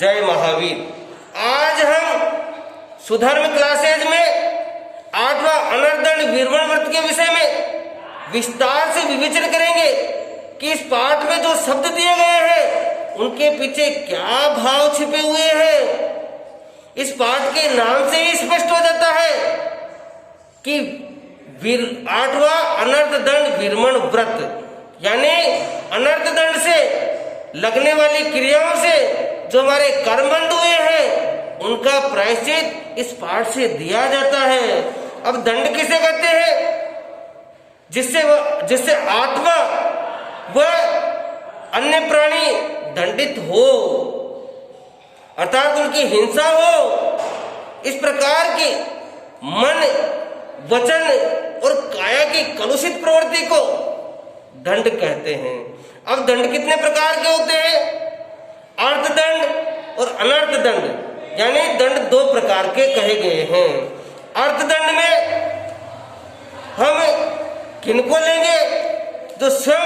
जय महावीर। आज हम सुधर्म क्लासेज में 8वां अनर्दंड वीरवन व्रत के विषय में विस्तार से विवेचन करेंगे कि इस पाठ में जो शब्द दिए गए हैं उनके पीछे क्या भाव छिपे हुए हैं। इस पाठ के नाम से ही स्पष्ट हो जाता है कि 8वां अनर्दंड वीरवन व्रत, यानी अनर्दंड से लगने वाली क्रियाओं से जो हमारे कर्मबंध हुए हैं उनका प्रायश्चित इस पाठ से दिया जाता है। अब दंड किसे कहते हैं? जिससे आत्मा व अन्य प्राणी दंडित हो, अर्थात उनकी हिंसा हो। इस प्रकार की मन, वचन और काया की कलुषित प्रवृत्ति को दंड कहते हैं। अब दंड कितने प्रकार के होते हैं? अर्थदंड और अनर्थदंड, यानी दंड 2 प्रकार के कहे गए हैं। अर्थदंड में हम किनको लेंगे? जो स्वयं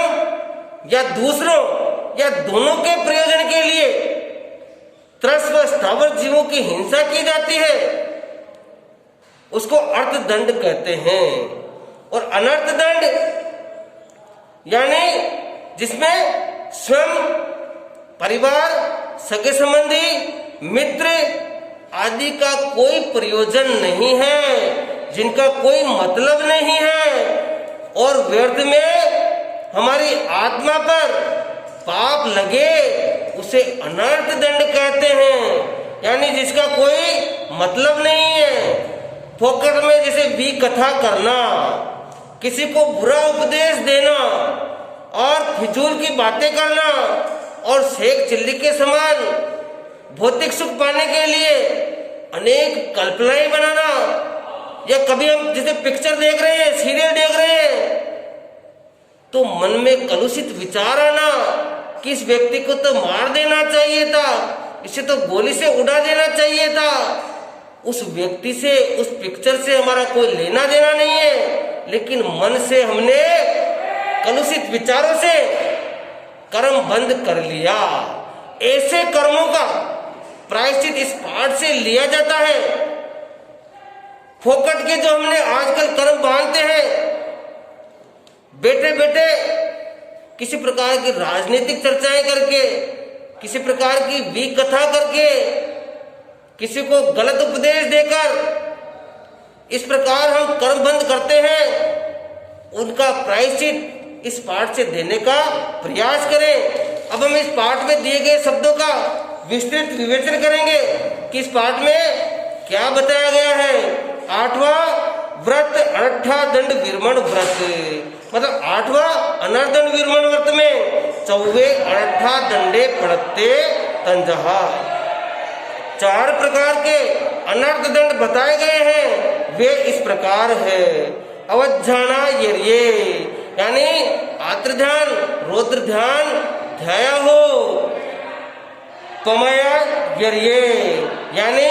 या दूसरों या दोनों के प्रयोजन के लिए त्रस्त व स्थावर जीवों की हिंसा की जाती है, उसको अर्थदंड कहते हैं। और अनर्थदंड यानी जिसमें स्वयं, परिवार, सगे संबंधी, मित्र आदि का कोई प्रयोजन नहीं है, जिनका कोई मतलब नहीं है और व्यर्थ में हमारी आत्मा पर पाप लगे, उसे अनर्थ दंड कहते हैं। यानी जिसका कोई मतलब नहीं है, फोकट में जैसे भी कथा करना, किसी को बुरा उपदेश देना और फिजूल की बातें करना और शेख चिल्ली के समान भौतिक सुख पाने के लिए अनेक कल्पनाएं बनाना, या कभी हम जैसे पिक्चर देख रहे हैं, सीरियल देख रहे हैं, तो मन में कलुषित विचार आना कि इस व्यक्ति को तो मार देना चाहिए था, इसे तो गोली से उड़ा देना चाहिए था। उस व्यक्ति से, उस पिक्चर से हमारा कोई लेना देना नहीं है, लेकिन मन से हमने कलुषित विचारों से कर्म बंद कर लिया। ऐसे कर्मों का प्रायश्चित इस पाठ से लिया जाता है। फोकट के जो हमने आजकल कर्म बांधते हैं, बैठे बैठे किसी प्रकार की राजनीतिक चर्चाएं करके, किसी प्रकार की वी कथा करके, किसी को गलत उपदेश देकर इस प्रकार हम कर्म बंद करते हैं, उनका प्रायश्चित इस पाठ से देने का प्रयास करें। अब हम इस पाठ में दिए गए शब्दों का विस्तृत विवेचन करेंगे कि इस पाठ में क्या बताया गया है। 8वां व्रत अनर्थदंड वीरवन व्रत, मतलब 8वां अनर्थदंड वीरवन व्रत में 24 अनर्थदंडे पड़ते तंजहा। 4 प्रकार के अनर्थदंड बताए गए हैं, वे इस प्रकार है। अवज्झाना यर्ये, यानी आत्र ध्यान, रौद्र ध्यान ध्याया हो। पमया यर्ये, यानी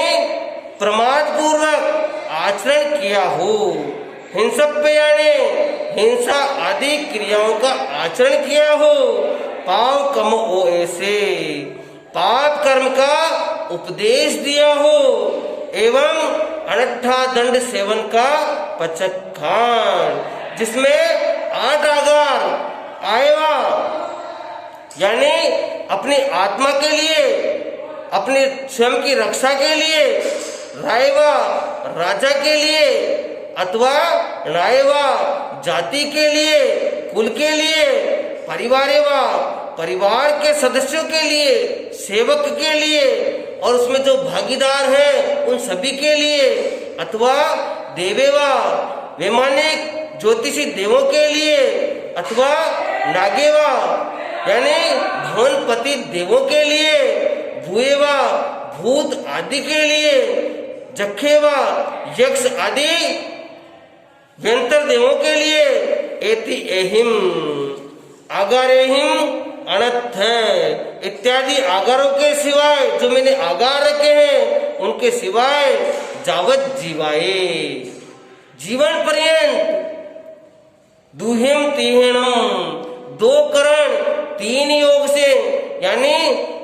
प्रमाद पूर्वक आचरण किया हो। हिंसप्य, यानी हिंसा आदि क्रियाओं का आचरण किया हो। पाव कम हो, ऐसे पाप कर्म का उपदेश दिया हो। एवं अनट्ठा दंड सेवन का पचखान, जिसमें 8 आगार आएवा, यानी अपनी आत्मा के लिए, अपनी स्वयं की रक्षा के लिए, रायवा राजा के लिए, अथवा नायवा जाति के लिए, कुल के लिए, परिवारेवा परिवार के सदस्यों के लिए, सेवक के लिए और उसमें जो भागीदार हैं उन सभी के लिए, अथवा देवेवा वैमानिक ज्योतिषी देवों के लिए, अथवा नागेवा यानी भवनपति देवों के लिए, भूएवा भूत आदि के लिए, जखेवा यक्ष आदि व्यंतर देवों के लिए, एति एहिम आगारेहिम अनर्थ है इत्यादि आगारों के सिवाय, जो मैंने आगार रखे हैं उनके सिवाय, जावत जीवाए जीवन पर्यंत, दुहिम तीहिणम 2 करण 3 योग से, यानी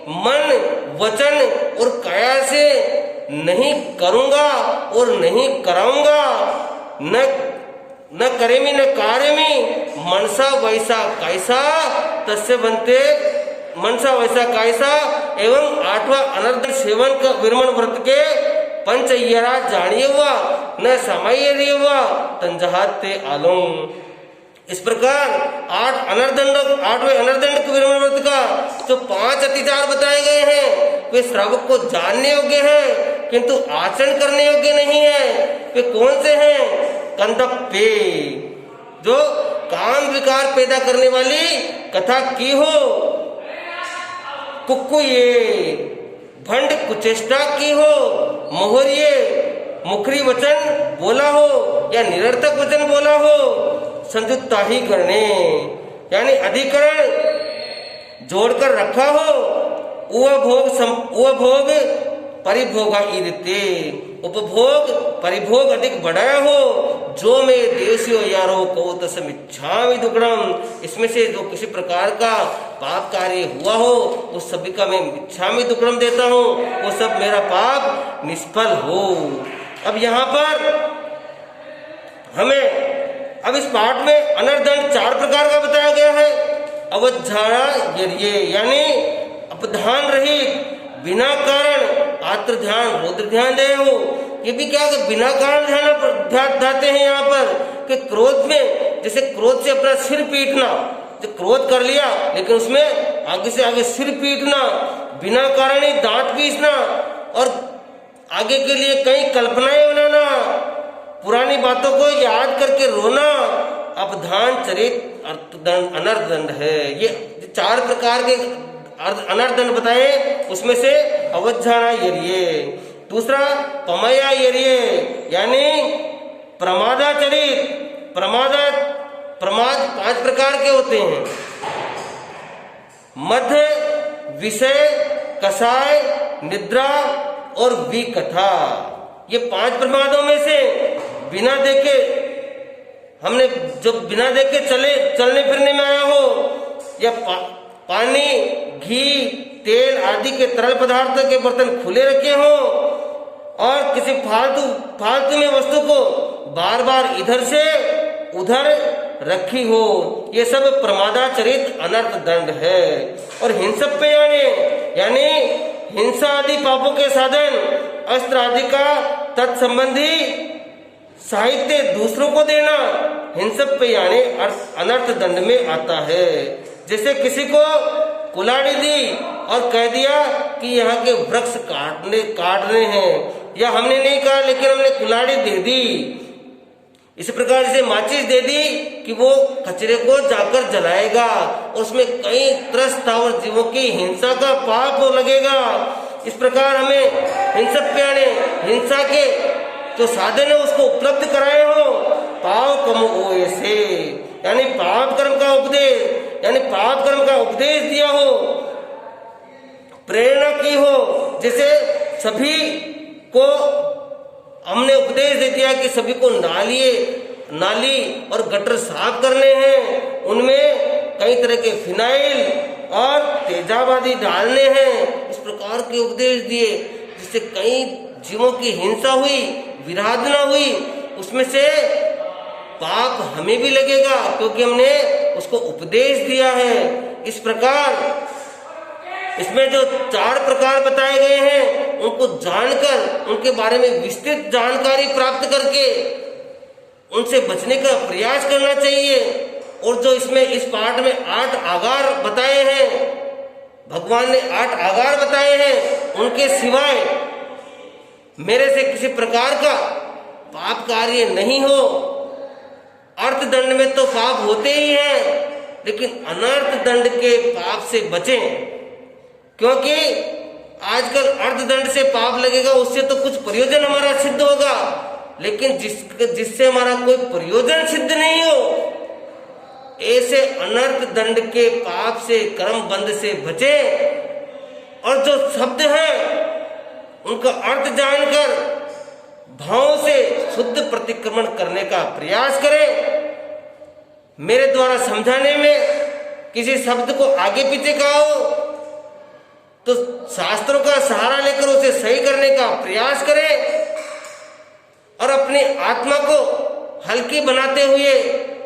मन, वचन और काया से नहीं करूंगा और नहीं कराऊंगा, न करेमी न कार्यमी, मनसा वैसा कैसा तस्य बनते, मनसा वैसा कैसा। एवं 8वां अनर्थ सेवन का विरमण व्रत के पंचयरा जानिए हुआ न समय हुआ तंजहाते आलों। इस प्रकार 8वें अनर्दंड के विरमण व्रत का जो 5 अतिचार बताए गए हैं वे श्रावक को जानने योग्य हैं किंतु आचरण करने योग्य नहीं है। वे कौन से हैं? कंदप्पे, जो काम विकार पैदा करने वाली कथा की हो, कुक्कुये, भंड कुचेष्टा की हो, मोहरिये, मुखरी वचन बोला हो या निरर्थक वचन बोला हो, संयुक्ता ही करने यानी अधिकरण जोड़कर रखा हो, उपभोग परिभोगा ईरते, उपभोग परिभोग अधिक बढ़ाया हो, जो मैं देशियो यारो को तस्मिच्छामि दुक्कडम, इसमें से जो किसी प्रकार का पाप कार्य हुआ हो उस सभी का मैं मिच्छामि दुक्कडम देता हूँ, वो सब मेरा पाप निष्फल हो। अब यहाँ पर हमें अब इस पाठ में अनर्दंड 4 प्रकार का बताया गया है। अवधारणा यानी अपधान रहित, बिना कारण आत्र ध्यान रौद्र ध्यान दे हो। ये भी क्या बिना कारण ध्यान जाते हैं यहाँ पर कि क्रोध में, जैसे क्रोध से अपना सिर पीटना, जो क्रोध कर लिया लेकिन उसमें आगे से आगे सिर पीटना, बिना कारण ही दांत पीसना और आगे के लिए कई कल्पनाएं बनाना, पुरानी बातों को याद करके रोना, अपधान चरित अनर्दंड है। ये 4 प्रकार के अनर्दंड बताए, उसमें से अवधारणा यरिये, दूसरा पमया यरिये यानी प्रमादाचरित, प्रमाद 5 प्रकार के होते हैं, मध्य, विषय, कषाय, निद्रा और विकथा। ये 5 प्रमादों में से बिना देखे हमने जो बिना देखे चलने फिरने में आया हो या पानी, घी, तेल आदि के तरल पदार्थ के बर्तन खुले रखे हो और किसी फालतू में वस्तु को बार बार इधर से उधर रखी हो, ये सब प्रमादाचरित अनर्थ दंड है। और हिंसक यानी हिंसा आदि पापों के साधन, अस्त्र आदि का तत्संबंधी साहित्य दूसरों को देना हिंसक यानी अनर्थ दंड में आता है। जैसे किसी को कुल्हाड़ी दी और कह दिया कि यहाँ के वृक्ष काटने हैं, या हमने नहीं कहा लेकिन हमने कुल्हाड़ी दे दी। इसी प्रकार से माचिस दे दी कि वो कचरे को जाकर जलाएगा, उसमें कई त्रस्त और जीवों की हिंसा का पाप लगेगा। इस प्रकार हमें हिंसा के जो साधन है उसको उपलब्ध कराए हो, पाप कम ओए से यानी पाप कर्म का उपदेश दिया हो, प्रेरणा की हो। जैसे सभी को हमने उपदेश दे दिया कि सभी को नाली और गटर साफ करने हैं, उनमें कई तरह के फिनाइल और तेजाब आदि डालने हैं। इस प्रकार के उपदेश दिए जिससे कई जीवों की हिंसा हुई, विराधना हुई, उसमें से पाप हमें भी लगेगा क्योंकि हमने उसको उपदेश दिया है। इस प्रकार इसमें जो 4 प्रकार बताए गए हैं उनको जानकर, उनके बारे में विस्तृत जानकारी प्राप्त करके उनसे बचने का प्रयास करना चाहिए। और जो इसमें इस पाठ में 8 आगार बताए हैं, भगवान ने 8 आगार बताए हैं, उनके सिवाय मेरे से किसी प्रकार का पाप कार्य नहीं हो। अर्थ दंड में तो पाप होते ही हैं, लेकिन अनर्थ दंड के पाप से बचें, क्योंकि आजकल अर्धदंड से पाप लगेगा, उससे तो कुछ प्रयोजन हमारा सिद्ध होगा, लेकिन जिससे हमारा कोई प्रयोजन सिद्ध नहीं हो, ऐसे अनर्थ दंड के पाप से, कर्म बंध से बचे। और जो शब्द है उनका अर्थ जानकर भाव से शुद्ध प्रतिक्रमण करने का प्रयास करें। मेरे द्वारा समझाने में किसी शब्द को आगे पीछे कहा हो तो शास्त्रों का सहारा लेकर उसे सही करने का प्रयास करें और अपनी आत्मा को हल्की बनाते हुए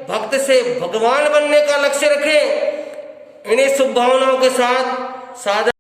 भक्त से भगवान बनने का लक्ष्य रखें। इन्हीं शुभ भावनाओं के साथ साधन